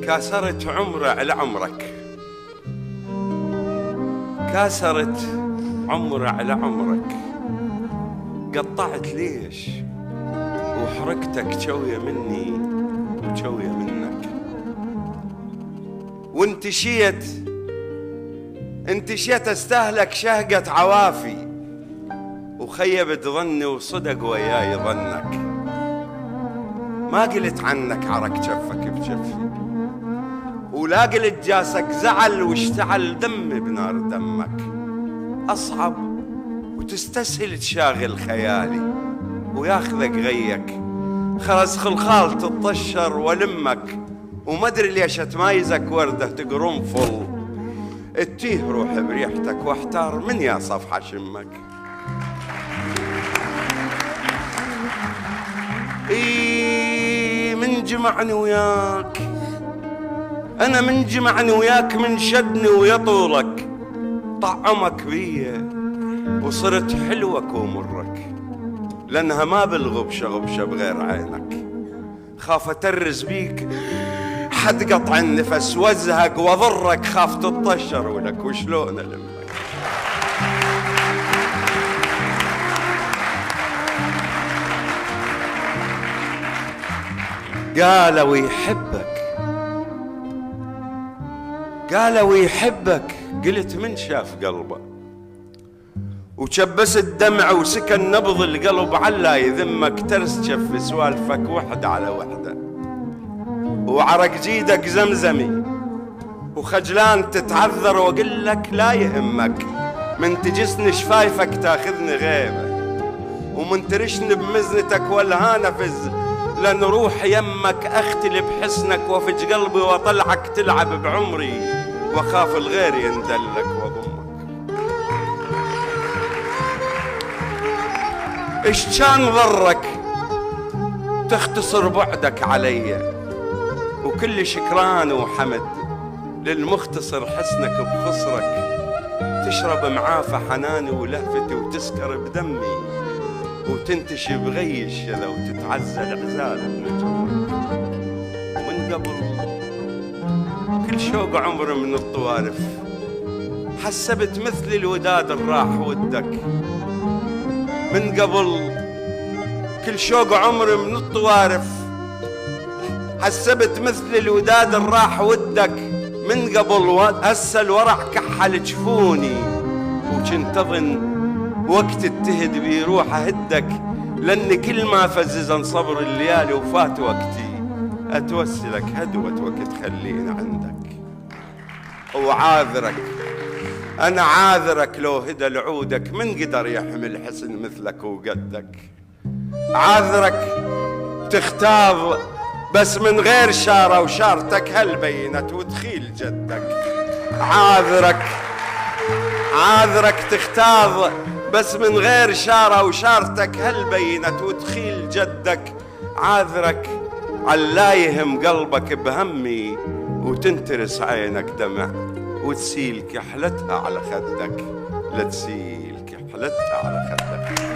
كاسرت عمره على عمرك، كاسرت عمره على عمرك، قطعت ليش وحركتك شوية مني وشوية منك، وانتشيت استهلك شهقة عوافي، وخيبت ظني وصدق وياي ظنك، ما قلت عنك عرق جفك بجفي، ولا قلت جاسك زعل واشتعل دمي بنار دمك، أصعب وتستسهل تشاغل خيالي وياخذك غيك، خرز خلخال تطشر ولمك، وما ادري ليش اتمايزك وردة تقرنفل، اتيه روح بريحتك واحتار من يا صفحة شمك. من جمعني وياك أنا، من جمعني وياك، من شدني ويطولك، طعمك بيا وصرت حلوك ومرك، لأنها ما بالغبشة غبشة بغير عينك، خاف أترز بيك حد قطع النفس وازهق وضرك، خاف تطشر ولك وشلون ألمك. قالوا يحبك، قالوا يحبك، قلت من شاف قلبه، وشبس الدمع وسكن نبض القلب، علا يذمك ترس شف سوالفك وحدة على وحدة، وعرق جيدك زمزمي، وخجلان تتعذر وقل لك لا يهمك، من تجسني شفايفك تاخذني غيبة، ومن ترشني بمزنتك والهانة فز، لأن روح يمك أختل بحسنك، وفج قلبي وطلعك تلعب بعمري، وخاف الغير يندلك وضمك. إيش كان ضرك تختصر بعدك علي، وكل شكران وحمد للمختصر حسنك بخصرك، تشرب معافى حناني ولهفتي وتسكر بدمي، وتنتشي بغي الشذا وتتعزل عزال بنجمك. ومن قبل كل شوق عمر من الطوارف، حسبت مثل الوداد الراح ودك، من قبل كل شوق عمر من الطوارف، حسبت مثل الوداد الراح ودك، من قبل هسه الورع كحل جفوني، وكنت أظن وقت التهد بيروح أهدك، لأن كل ما فززن صبر الليالي وفات وقتي، أتوسلك هدوة وقت خلينا عندك. وعاذرك أنا عاذرك لو هدى لعودك، من قدر يحمل حسن مثلك وقدك، عاذرك تختار بس من غير شارة، وشارتك هل بينت وتخيل جدك، عاذرك تختار بس من غير شارة، وشارتك هل بينت وتخيل جدك، عاذرك علا يهم قلبك بهمي، وتنترس عينك دمع وتسيل كحلتها على خدك، لا تسيل كحلتها على خدك.